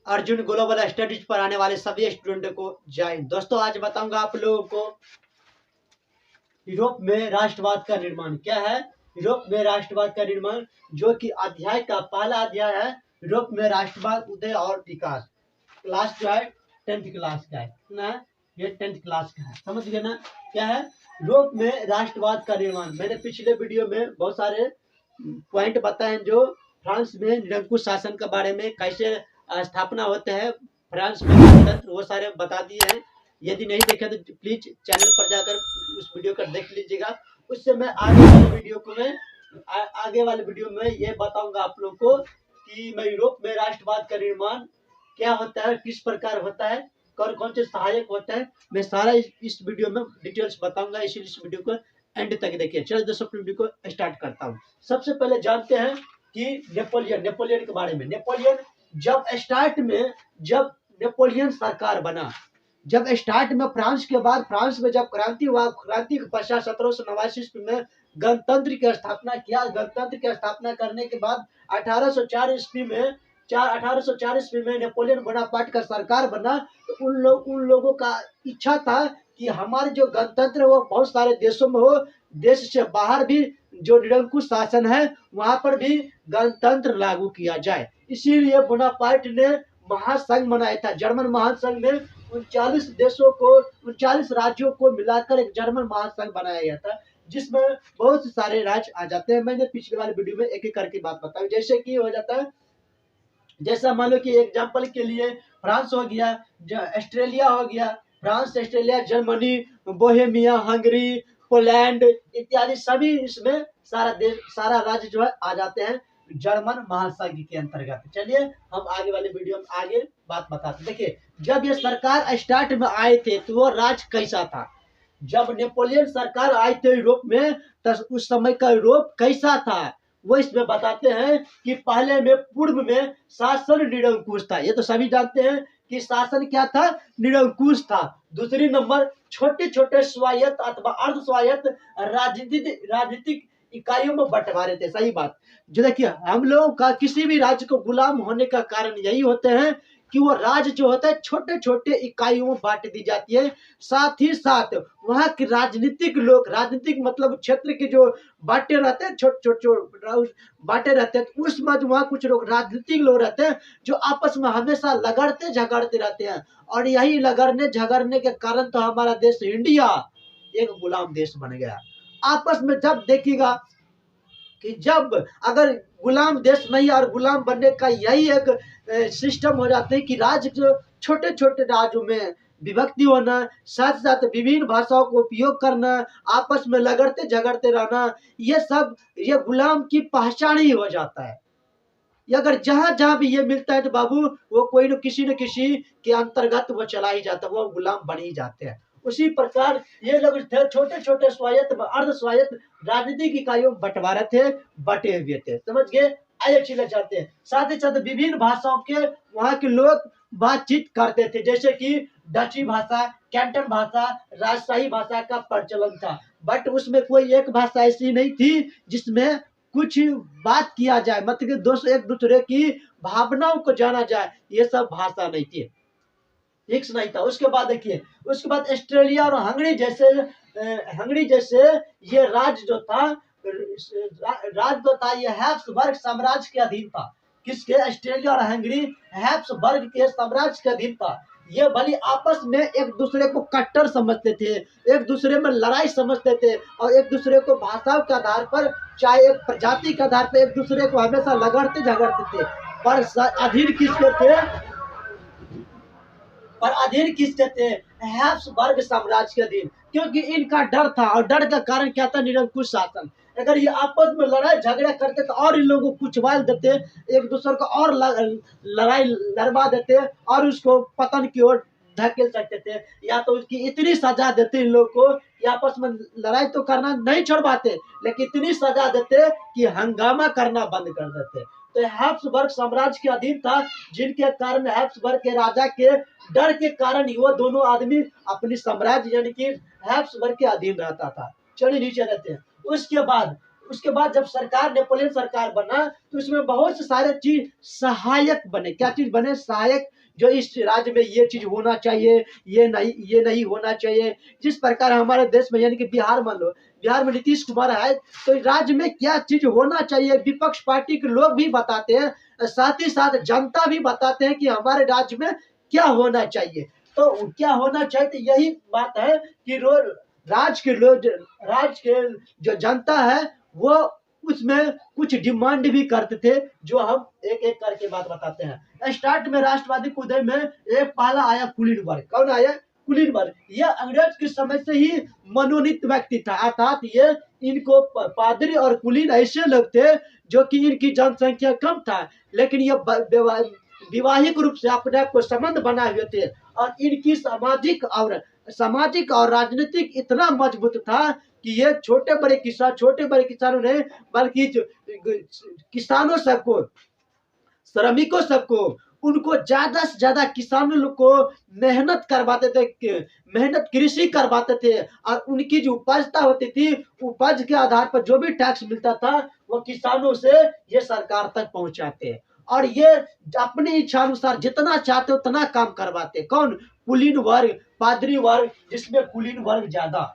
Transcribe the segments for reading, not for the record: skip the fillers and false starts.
Arjun global studies पर आने वाले सभी स्टूडेंट को जय हिंद। दोस्तों आज बताऊंगा आप लोगों को यूरोप में राष्ट्रवाद का निर्माण क्या है। यूरोप में राष्ट्रवाद का निर्माण जो कि अध्याय का पहला अध्याय है, यूरोप में राष्ट्रवाद उदय और विकास। क्लास जो है 10th क्लास का है ना, ये 10th क्लास का है, समझ गए ना। क्या है यूरोप में राष्ट्रवाद का निर्माण। मैंने पिछले वीडियो में बहुत सारे पॉइंट बताए हैं जो फ्रांस में निरंकुश शासन के बारे में कैसे स्थापना होते हैं, फ्रांस में गणतंत्र, वो सारे बता दिए हैं। यदि नहीं देखे तो प्लीज चैनल पर जाकर उस वीडियो को देख लीजिएगा। उससे मैं आगे वाले वीडियो में ये बताऊंगा आप लोग को कि मैं यूरोप में राष्ट्रवाद का निर्माण क्या होता है, किस प्रकार होता है, कौन कौन से सहायक होते हैं, मैं सारा इस वीडियो में डिटेल्स बताऊंगा। इसीलिए इस वीडियो को एंड तक देखिए। चलिए दोस्तों वीडियो को स्टार्ट करता हूँ। सबसे पहले जानते हैं कि नेपोलियन के बारे में। नेपोलियन जब नेपोलियन सरकार बना, जब स्टार्ट में फ्रांस के बाद फ्रांस में जब क्रांति हुआ, क्रांति के पश्चात 1789 ईस्वी में गणतंत्र की स्थापना किया। गणतंत्र की स्थापना करने के बाद 1804 ईस्वी में नेपोलियन बोनापार्ट का सरकार बना। तो उन लोगों का इच्छा था कि हमारे जो गणतंत्र है वो बहुत सारे देशों में हो, देश से बाहर भी जो निरंकुश शासन है वहां पर भी गणतंत्र लागू किया जाए। इसीलिए बोनापार्ट ने महासंघ बनाया था। जर्मन महासंघ में 39 राज्यों को मिलाकर एक जर्मन महासंघ बनाया गया था, जिसमें बहुत सारे राज्य आ जाते हैं। मैंने पिछले वाले वीडियो में एक एक करके बात बताई। जैसे कि हो जाता है, जैसा मान लो कि एग्जांपल के लिए फ्रांस हो गया, ऑस्ट्रेलिया हो गया, France, Australia, Germany, Bohemia, Hungary, Poland इत्यादि सभी इसमें सारा राज्य जो है आ जाते हैं जर्मन महासंघ के अंतर्गत। चलिए हम आगे वाले वीडियो में आगे बात बताते। देखिए जब ये सरकार स्टार्ट में आए थे तो वो राज्य कैसा था। जब नेपोलियन सरकार आए थे यूरोप में तब उस समय का यूरोप कैसा था वो इसमें बताते हैं कि पहले में पूर्व में शासन निरंकुश था। ये तो सभी जानते हैं कि शासन क्या था, निरंकुश था। दूसरी नंबर छोटे छोटे स्वायत्त अथवा अर्ध स्वायत्त राजनीतिक इकाइयों में बंटवारे थे। सही बात। जो देखिए हम लोगों का किसी भी राज्य को गुलाम होने का कारण यही होते हैं कि वो राज्य जो होता है छोटे छोटे इकाइयों में बांट दी जाती है। साथ ही साथ वहाँ के राजनीतिक मतलब क्षेत्र के जो बांटे रहते हैं, छोटे बांटे रहते हैं, तो उसमें वहाँ कुछ लोग राजनीतिक लोग रहते हैं जो आपस में हमेशा लगड़ते झगड़ते रहते हैं। और यही लगड़ने झगड़ने के कारण तो हमारा देश इंडिया एक गुलाम देश बन गया। आपस में जब देखिएगा कि जब अगर गुलाम देश नहीं और गुलाम बनने का यही एक सिस्टम हो जाते हैं कि राज्य जो छोटे छोटे राज्यों में विभक्ति होना, साथ साथ विभिन्न भाषाओं को उपयोग करना, आपस में लगड़ते झगड़ते रहना, ये गुलाम की पहचान ही हो जाता है। ये अगर जहां जहां भी ये मिलता है तो बाबू वो कोई न किसी के अंतर्गत वो चला ही जाता है, वो गुलाम बन ही जाते हैं। उसी प्रकार ये लोग छोटे छोटे स्वायत्त अर्ध स्वायत्त राजनीतिक इकाइयों में बटे हुए थे। समझ गए। आइए चीजें चाहते हैं। साथ ही साथ विभिन्न भाषाओं के वहाँ के लोग बातचीत करते थे, जैसे कि डची भाषा, कैंटन भाषा, राजशाही भाषा का प्रचलन था। बट उसमें कोई एक भाषा ऐसी नहीं थी जिसमें कुछ बात किया जाए, मतलब कि दोस्तों एक दूसरे की भावनाओं को जाना जाए, ये सब भाषा नहीं थी, फिक्स नहीं था। उसके बाद देखिए, उसके बाद ऑस्ट्रेलिया और हंगरी जैसे ये राज्य जो था ये हैब्सबर्ग साम्राज्य के अधीन था। किसके? ऑस्ट्रेलिया और हंगरी हैब्सबर्ग के साम्राज्य के अधीन था। ये भले आपस में एक दूसरे को कट्टर समझते थे, एक दूसरे में लड़ाई समझते थे, और एक दूसरे को भाषाओं के आधार पर, चाहे एक प्रजाति के आधार पर एक दूसरे को हमेशा लगड़ते झगड़ते थे। पर अधीन किसके थे? हैब्सबर्ग साम्राज्य के अधीन। क्योंकि इनका डर था, और डर का कारण क्या था? निरंकुश शासन। अगर ये आपस में लड़ाई झगड़ा करते तो और इन लोगों को कुचवाल देते, एक दूसरे को और लड़ाई लड़वा देते और उसको पतन की ओर धकेल सकते थे, या तो उसकी इतनी सजा देते इन लोगों को कि आपस में लड़ाई तो करना नहीं छोड़वाते, लेकिन इतनी सजा देते कि हंगामा करना बंद कर देते। तो हैब्सबर्ग साम्राज्य के अधीन था, जिनके कारण हैब्सबर्ग के राजा के डर के कारण वो दोनों आदमी अपनी साम्राज्य यानी कि हैब्सबर्ग के अधीन रहता था। चलिए नीचे रहते हैं। उसके बाद उसके बाद जब सरकार नेपोलियन सरकार बना तो उसमें बहुत से सारे चीज सहायक बने। क्या चीज बने? सहायक, जो इस राज्य में ये चीज होना चाहिए, ये नहीं होना चाहिए। जिस प्रकार हमारे देश में, यानी कि बिहार मान लो, बिहार में नीतीश कुमार है, तो राज्य में क्या चीज होना चाहिए विपक्ष पार्टी के लोग भी बताते हैं, साथ ही साथ जनता भी बताते हैं कि हमारे राज्य में क्या होना चाहिए। तो क्या होना चाहिए, तो यही बात है कि राज्य के लोग, राज्य के जो जनता है वो उसमें कुछ डिमांड भी करते थे, जो हम एक एक करके बात बताते हैं। स्टार्ट में राष्ट्रवादी के उदय में एक पहला आया कुलीन वर्ग। कौन आया? कुलीन वर्ग। यह अंग्रेज के समय से ही मनोनीत व्यक्ति था, अर्थात ये इनको पादरी और कुलीन ऐसे लोग थे जो कि इनकी जनसंख्या कम था, लेकिन ये विवाहिक रूप से अपने आप को संबंध बनाए हुए थे, और इनकी सामाजिक और राजनीतिक इतना मजबूत था कि ये छोटे बड़े किसानों ने, बल्कि किसानों सबको, श्रमिकों सबको, उनको ज्यादा से ज्यादा किसानों लोग को मेहनत करवाते थे, मेहनत कृषि करवाते थे, और उनकी जो उपजता होती थी, उपज के आधार पर जो भी टैक्स मिलता था वो किसानों से ये सरकार तक पहुंचाते, और ये अपनी इच्छा अनुसार जितना चाहते उतना काम करवाते। कौन? कुलीन वर्ग, पादरी वर्ग, जिसमें कुलीन वर्ग ज्यादा।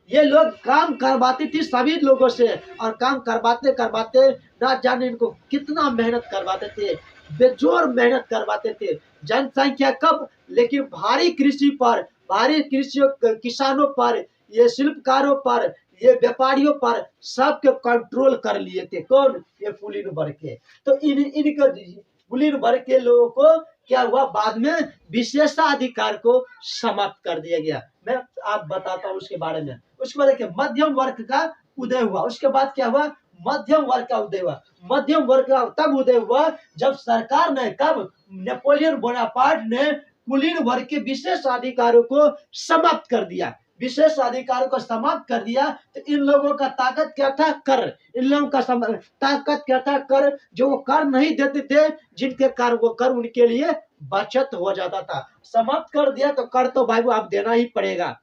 ये लोग काम करवाती थी सभी लोगों से, और काम करवाते करवाते ना जाने इनको कितना मेहनत करवाते थे, बेजोर मेहनत करवाते थे। जनसंख्या कम, लेकिन भारी कृषि पर, भारी कृषि किसानों पर, ये शिल्पकारों पर, ये व्यापारियों पर सबके कंट्रोल कर लिए थे। कौन? ये कुलीन वर्ग के। तो इनके कुलीन वर्ग के लोगों को क्या हुआ, बाद में विशेषाधिकार को समाप्त कर दिया गया। मैं आप बताता हूँ उसके बारे में। उसके बाद देखिए मध्यम वर्ग का उदय हुआ। उसके बाद क्या हुआ? मध्यम वर्ग का उदय हुआ। मध्यम वर्ग का तब उदय हुआ जब सरकार ने, कब? नेपोलियन बोनापार्ट ने कुलीन वर्ग के विशेष अधिकारों को समाप्त कर दिया। विशेष अधिकारों को समाप्त कर दिया तो इन लोगों का ताकत क्या था? कर। इन लोगों का ताकत क्या था? कर। जो वो कर नहीं देते थे, जिनके कर वो कर उनके लिए बचत हो जाता था। समाप्त कर दिया तो कर तो भाई वो आप देना ही पड़ेगा।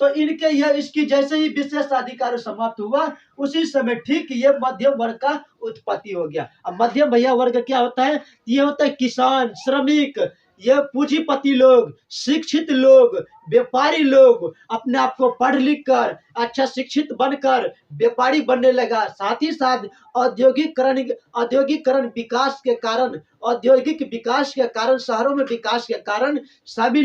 तो इनके यह, इसकी जैसे ही विशेष अधिकार समाप्त हुआ, उसी समय ठीक ये मध्यम वर्ग का उत्पत्ति हो गया। अब मध्यम भैया वर्ग क्या होता है? ये होता है किसान, श्रमिक, ये पूंजीपति लोग, शिक्षित लोग, व्यापारी लोग, अपने आप को पढ़ लिख कर अच्छा शिक्षित बनकर व्यापारी बनने लगा। साथ ही साथ औद्योगिकरण विकास के कारण, औद्योगिक विकास के कारण, शहरों में विकास के कारण सभी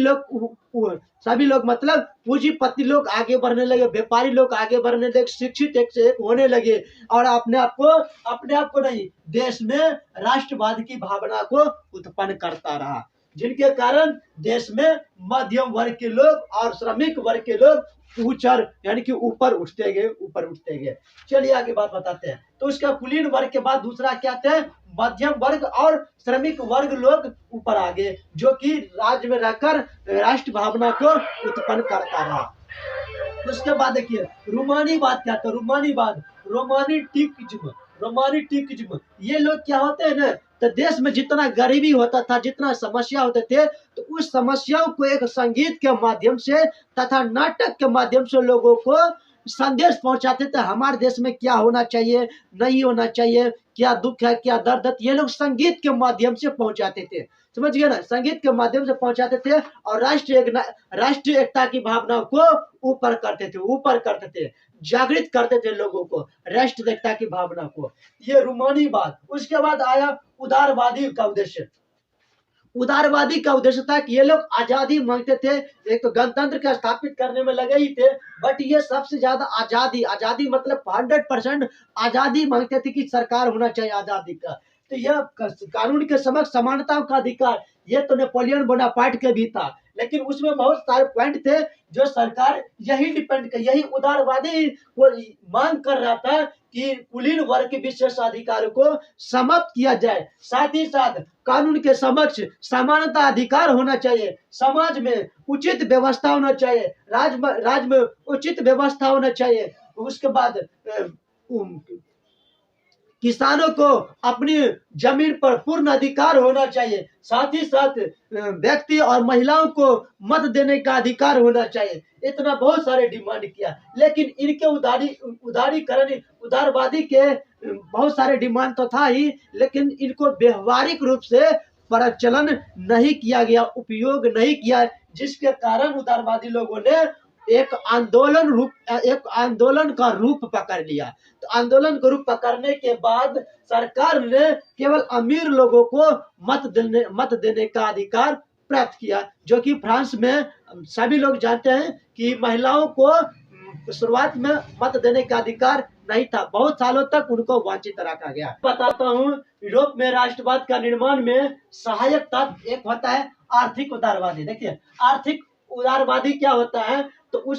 लोग मतलब पूंजीपति लोग आगे बढ़ने लगे, व्यापारी लोग आगे बढ़ने लगे, शिक्षित एक से एक होने लगे, और अपने आप को नहीं, देश में राष्ट्रवाद की भावना को उत्पन्न करता रहा, जिनके कारण देश में मध्यम वर्ग के लोग और श्रमिक वर्ग के लोग ऊंचर, यानी कि ऊपर उठते गए। चलिए आगे बात बताते हैं। तो उसका कुलीन वर्ग के बाद दूसरा क्या थे? मध्यम वर्ग और श्रमिक वर्ग लोग ऊपर आ गए, जो कि राज्य में रहकर राष्ट्र भावना को उत्पन्न करता रहा। उसके बाद देखिए रोमानीवाद क्या था? रोमानिटिज्म, ये लोग क्या होते हैं ना, तो देश में जितना गरीबी होता था, जितना समस्या होते थे, तो उस समस्याओं को एक संगीत के माध्यम से तथा नाटक के माध्यम से लोगों को संदेश पहुंचाते थे। हमारे देश में क्या होना चाहिए, नहीं होना चाहिए, क्या दुख है, क्या दर्द है, ये लोग संगीत के माध्यम से पहुंचाते थे। समझ गए ना? संगीत के माध्यम से पहुंचाते थे, और राष्ट्रीय एकता की भावना को ऊपर करते थे, जागृत करते थे लोगों को, राष्ट्रीय एकता की भावना को। ये रूमानीवाद। उसके बाद आया उदारवादी का उद्देश्य। उदारवादी का उद्देश्य था कि ये लोग आजादी मांगते थे, एक तो गणतंत्र का स्थापित करने में लगे ही थे, बट ये सबसे ज्यादा आजादी मतलब 100% आजादी मांगते थे कि सरकार होना चाहिए आजादी का। तो यह कानून के समक्ष समानता का अधिकार, ये तो नेपोलियन बोनापार्ट के भी था, लेकिन उसमें बहुत सारे पॉइंट थे जो सरकार यही उदारवादी को मांग कर रहा था कि कुलीन वर्ग के विशेष अधिकारों को समाप्त किया जाए। साथ ही साथ कानून के समक्ष समानता अधिकार होना चाहिए, समाज में उचित व्यवस्था होना चाहिए, राज्य में उचित व्यवस्था होना चाहिए। उसके बाद किसानों को अपनी जमीन पर पूर्ण अधिकार होना चाहिए, साथ ही साथ व्यक्ति और महिलाओं को मत देने का अधिकार होना चाहिए। इतना बहुत सारे डिमांड किया, लेकिन इनके उदारीकरण उदारवादी के बहुत सारे डिमांड तो था ही, लेकिन इनको व्यवहारिक रूप से प्रचलन नहीं किया गया, उपयोग नहीं किया, जिसके कारण उदारवादी लोगों ने एक आंदोलन का रूप पकड़ लिया। तो आंदोलन का रूप पकड़ने के बाद सरकार ने केवल अमीर लोगों को मत देने का अधिकार प्राप्त किया, जो कि फ्रांस में सभी लोग जानते हैं कि महिलाओं को शुरुआत में मत देने का अधिकार नहीं था, बहुत सालों तक उनको वंचित रखा गया। बताता हूँ, यूरोप में राष्ट्रवाद का निर्माण में सहायक तत्व एक होता है आर्थिक उदारवादी। देखिए, आर्थिक उदारवादी क्या होता है, तो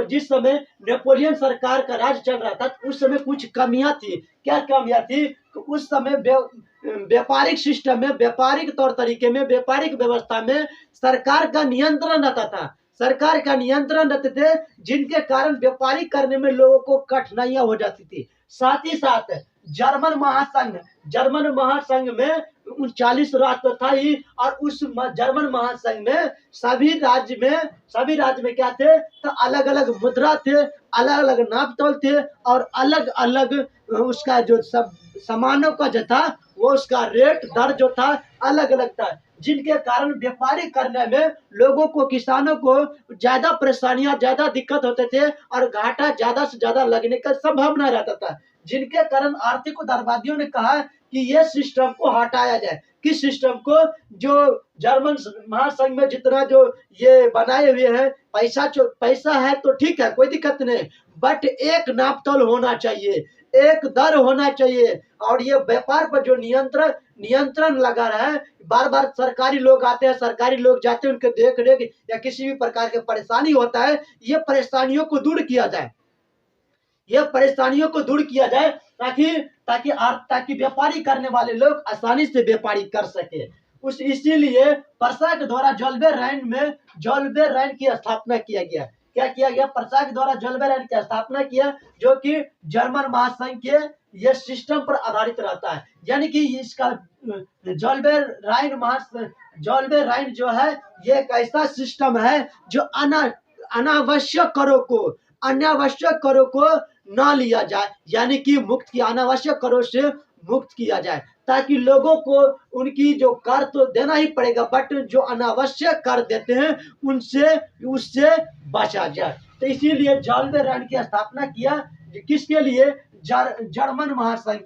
जिस समय नेपोलियन सरकार का राज चल रहा था, उस समय कुछ कमियां थी। क्या कमियां थी? तो उस समय व्यापारिक सिस्टम में, व्यापारिक तौर तरीके में, व्यापारिक व्यवस्था में सरकार का नियंत्रण रहता था, सरकार का नियंत्रण रहते थे, जिनके कारण व्यापारी करने में लोगों को कठिनाइयां हो जाती थी। साथ ही साथ जर्मन महासंघ में 39 राज्य तो था ही, और उस जर्मन महासंघ में सभी राज्य में क्या थे, तो अलग अलग मुद्रा थे, अलग अलग नापतोल थे, और अलग अलग उसका जो सब सामानों का जो था, वो उसका रेट दर जो था अलग अलग था, जिनके कारण व्यापारी करने में लोगों को, किसानों को ज्यादा परेशानियां, ज्यादा दिक्कत होते थे, और घाटा ज्यादा से ज्यादा लगने का संभावना रहता था, जिनके कारण आर्थिक उदारवादियों ने कहा कि ये सिस्टम को हटाया जाए। किस सिस्टम को? जो जर्मन महासंघ में जितना जो ये बनाए हुए हैं, पैसा है तो ठीक है, कोई दिक्कत नहीं, बट एक नापतोल होना चाहिए, एक दर होना चाहिए, और ये व्यापार पर जो नियंत्रण लगा रहा है, बार बार सरकारी लोग आते हैं, सरकारी लोग जाते हैं, उनके देख रेख या किसी भी प्रकार की परेशानी होता है, ये परेशानियों को दूर किया जाए, ये परेशानियों को दूर किया जाए, ताकि व्यापारी करने वाले लोग आसानी से व्यापारी कर सके। इसीलिए पर्सा के द्वारा जोल्बे राइन की स्थापना किया गया। क्या किया गया? पर्सा के द्वारा जोल्बे राइन की स्थापना किया, जो कि जर्मन महासंघ के ये सिस्टम पर आधारित रहता है। यानी कि इसका जोल्बे राइन जो है, ये एक ऐसा सिस्टम है जो अनावश्यक करों को ना लिया जाए, यानी कि अनावश्यक करों से मुक्त किया जाए, ताकि लोगों को उनकी जो कर तो देना ही पड़ेगा, बट जो अनावश्यक कर देते हैं उससे बचा जाए। तो इसीलिए जोल्बे राइन की स्थापना किया। किसके लिए? जर्मन महासंघ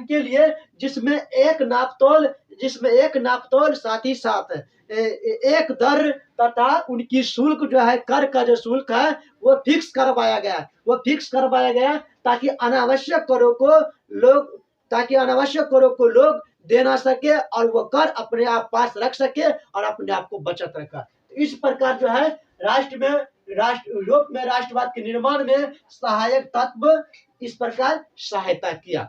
के लिए, जिसमें एक नापतोल साथ ही साथ एक दर तथा उनकी शुल्क जो है, कर का जो शुल्क है, वो फिक्स करवाया गया, ताकि अनावश्यक करों को लोग दे ना सके, और वो कर अपने आप पास रख सके और अपने आप को बचत रखा। इस प्रकार जो है यूरोप में राष्ट्रवाद के निर्माण में सहायक तत्व इस प्रकार सहायता किया।